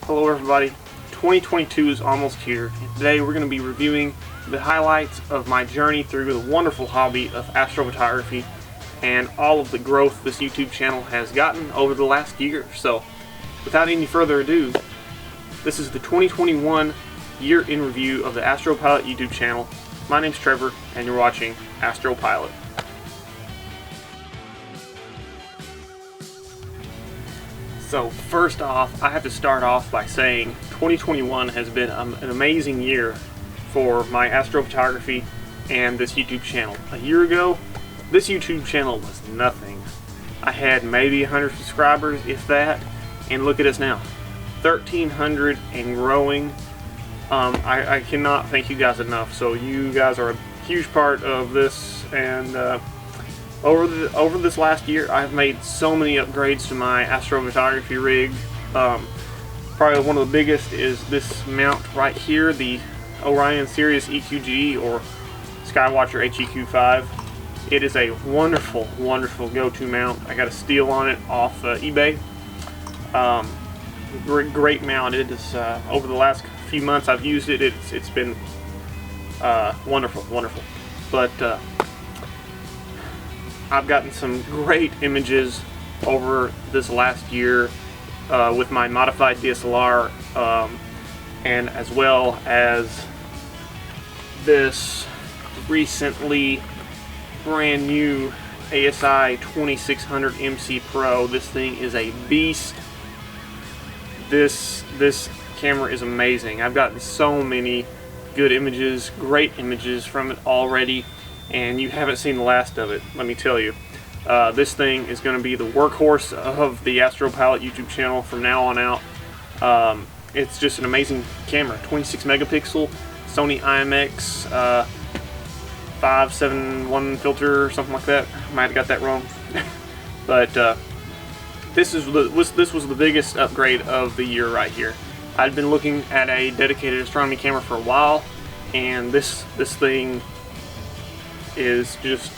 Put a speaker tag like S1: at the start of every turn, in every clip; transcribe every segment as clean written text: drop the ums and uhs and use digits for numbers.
S1: Hello everybody, 2022 is almost here, and today we're going to be reviewing the highlights of my journey through the wonderful hobby of astrophotography and all of the growth this YouTube channel has gotten over the last year. So without any further ado, this is the 2021 year in review of the Astropilot YouTube channel. My name's Trevor and you're watching Astropilot. So first off, I have to start off by saying 2021 has been an amazing year for my astrophotography and this YouTube channel. A year ago, this YouTube channel was nothing. I had maybe 100 subscribers, if that, and look at us now, 1,300 and growing. I cannot thank you guys enough. So you guys are a huge part of this, and over this last year, I've made so many upgrades to my astrophotography rig. Probably one of the biggest is this mount right here, the Orion Sirius EQG or Skywatcher HEQ5. It is a wonderful, wonderful go-to mount. I got a steal on it off eBay. Great mount. It is over the last few months I've used it. It's been wonderful, wonderful. But I've gotten some great images over this last year with my modified DSLR, and as well as this recently brand new ASI 2600 MC Pro. This thing is a beast. This camera is amazing. I've gotten so many good images, great images from it already, and you haven't seen the last of it, let me tell you. This thing is going to be the workhorse of the Astropilot YouTube channel from now on out. It's just an amazing camera. 26 megapixel Sony IMX 571 filter or something like that. Might have got that wrong. But this was the biggest upgrade of the year right here. I'd been looking at a dedicated astronomy camera for a while, and this thing is just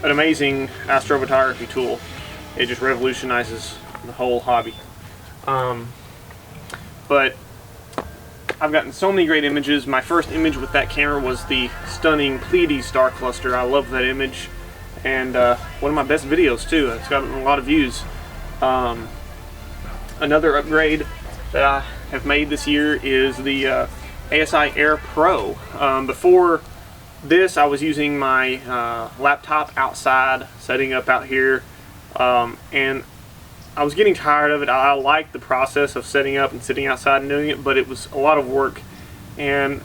S1: an amazing astrophotography tool. It just revolutionizes the whole hobby. But I've gotten so many great images. My first image with that camera was the stunning Pleiades star cluster. I love that image, and one of my best videos too. It's gotten a lot of views. Another upgrade that I have made this year is the ASI Air Pro. Before this, I was using my laptop outside, setting up out here, and I was getting tired of it. I liked the process of setting up and sitting outside and doing it, but it was a lot of work. And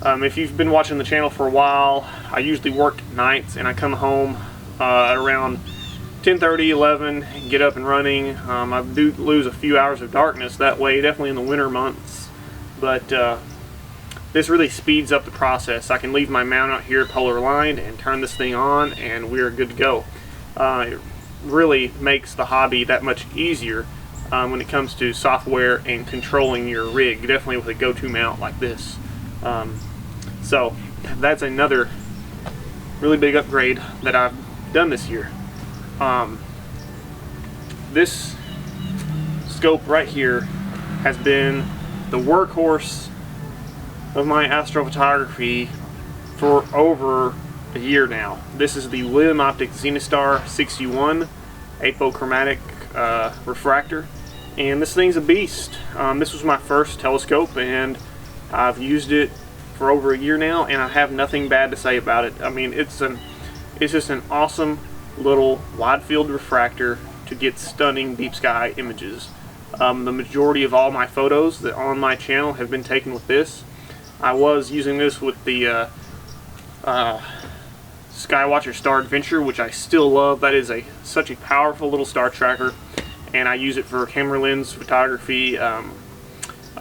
S1: if you've been watching the channel for a while, I usually work nights, and I come home at around 10:30, 11, and get up and running. I do lose a few hours of darkness that way, definitely in the winter months, but this really speeds up the process. I can leave my mount out here polar aligned and turn this thing on, and we're good to go. It really makes the hobby that much easier when it comes to software and controlling your rig, definitely with a go-to mount like this. So that's another really big upgrade that I've done this year. This scope right here has been the workhorse of my astrophotography for over a year now. This is the Webb Optic Zenithstar 61 apochromatic refractor, and this thing's a beast. This was my first telescope, and I've used it for over a year now, and I have nothing bad to say about it. I mean, it's just an awesome little wide field refractor to get stunning deep sky images. The majority of all my photos that are on my channel have been taken with this. I was using this with the Skywatcher Star Adventure, which I still love. That is such a powerful little star tracker, and I use it for camera lens photography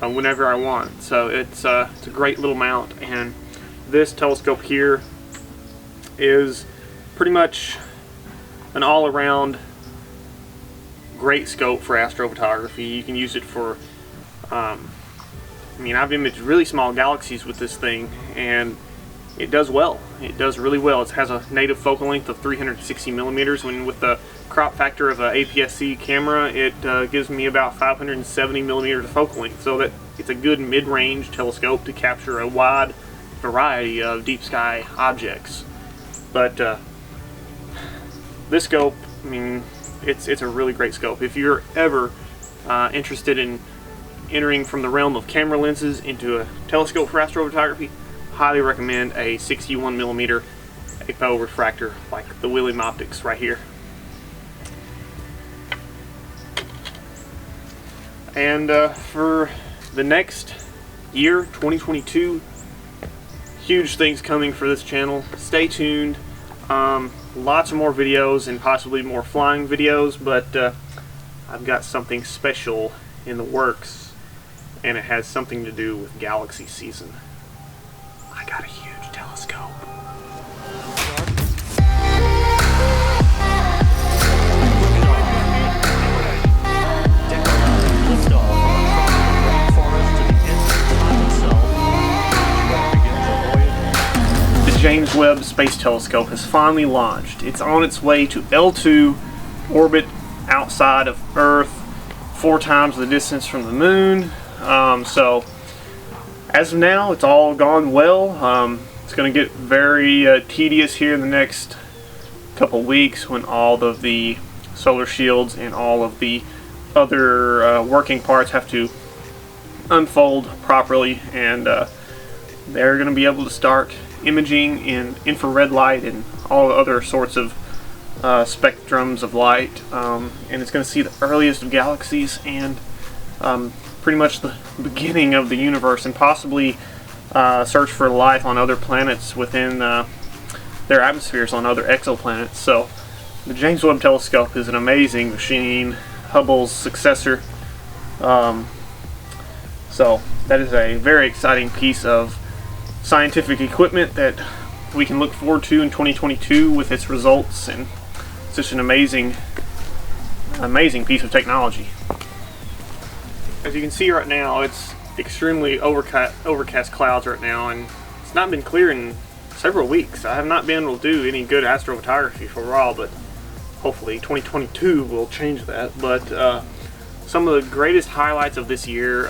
S1: whenever I want. So it's a great little mount, and this telescope here is pretty much an all-around great scope for astrophotography. You can use it for I mean, I've imaged really small galaxies with this thing, and it does well. It does really well. It has a native focal length of 360 millimeters, when with the crop factor of a APS-C camera, it gives me about 570 millimeters of focal length, so that it's a good mid-range telescope to capture a wide variety of deep sky objects. But this scope, I mean, it's a really great scope. If you're ever interested in entering from the realm of camera lenses into a telescope for astrophotography, highly recommend a 61 millimeter APO refractor like the William Optics right here. And for the next year, 2022, huge things coming for this channel. Stay tuned. Lots of more videos and possibly more flying videos, but I've got something special in the works, and it has something to do with galaxy season. I got a huge telescope. The James Webb Space Telescope has finally launched. It's on its way to L2 orbit outside of Earth, 4 times the distance from the moon. So as of now, it's all gone well. It's going to get very tedious here in the next couple weeks when all of the solar shields and all of the other working parts have to unfold properly, and they're going to be able to start imaging in infrared light and all other sorts of spectrums of light, and it's going to see the earliest of galaxies and pretty much the beginning of the universe, and possibly search for life on other planets within their atmospheres on other exoplanets. So the James Webb Telescope is an amazing machine, Hubble's successor. So that is a very exciting piece of scientific equipment that we can look forward to in 2022 with its results, and it's just an amazing piece of technology. As you can see right now, it's extremely overcast clouds right now, and it's not been clear in several weeks. I have not been able to do any good astrophotography for a while, but hopefully 2022 will change that. But some of the greatest highlights of this year,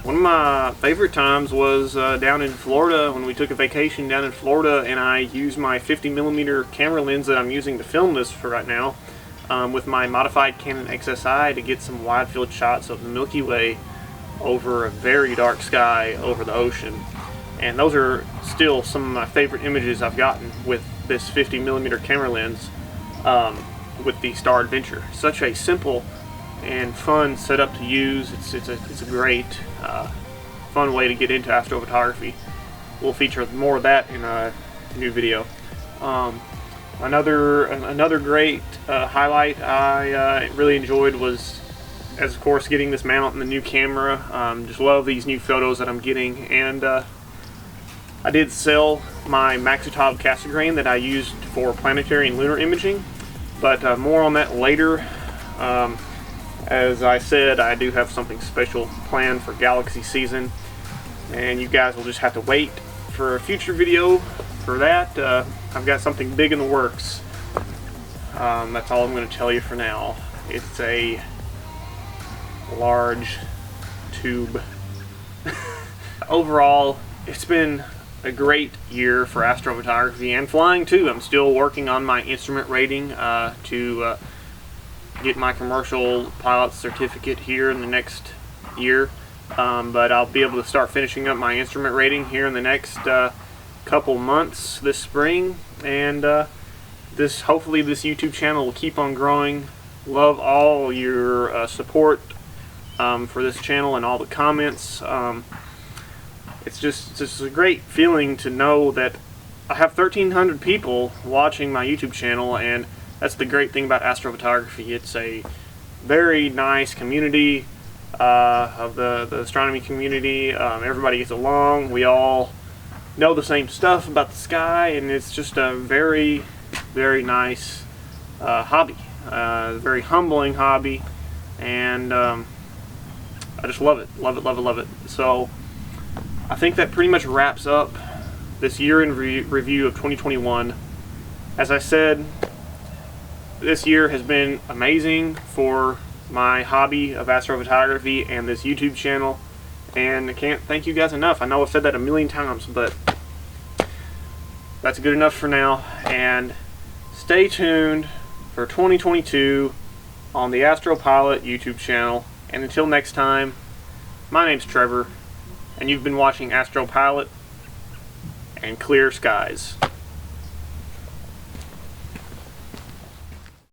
S1: one of my favorite times was down in Florida when we took a vacation down in Florida, and I used my 50 millimeter camera lens that I'm using to film this for right now with my modified Canon XSI to get some wide field shots of the Milky Way over a very dark sky over the ocean. And those are still some of my favorite images I've gotten with this 50 millimeter camera lens with the Star Adventure. Such a simple and fun setup to use. It's a great fun way to get into astrophotography. We'll feature more of that in a new video. Another great highlight I really enjoyed was, as of course, getting this mount and the new camera. Just love these new photos that I'm getting, and I did sell my Maxitov Cassegrain that I used for planetary and lunar imaging, but more on that later. As I said, I do have something special planned for galaxy season, and you guys will just have to wait for a future video for that. I've got something big in the works. That's all I'm going to tell you for now. It's a large tube. Overall, it's been a great year for astrophotography and flying too. I'm still working on my instrument rating to get my commercial pilot certificate here in the next year, but I'll be able to start finishing up my instrument rating here in the next couple months this spring, and hopefully this YouTube channel will keep on growing. Love all your support for this channel and all the comments. It's just a great feeling to know that I have 1,300 people watching my YouTube channel, and that's the great thing about astrophotography. It's a very nice community of the astronomy community. Everybody gets along. We all know the same stuff about the sky, and it's just a very, very nice hobby. Very humbling hobby, and I just love it. Love it, love it, love it. So I think that pretty much wraps up this year in review of 2021. As I said, this year has been amazing for my hobby of astrophotography and this YouTube channel, and I can't thank you guys enough. I know I've said that a million times, but that's good enough for now. And stay tuned for 2022 on the Astropilot YouTube channel. And until next time, my name's Trevor, and you've been watching Astropilot and Clear Skies.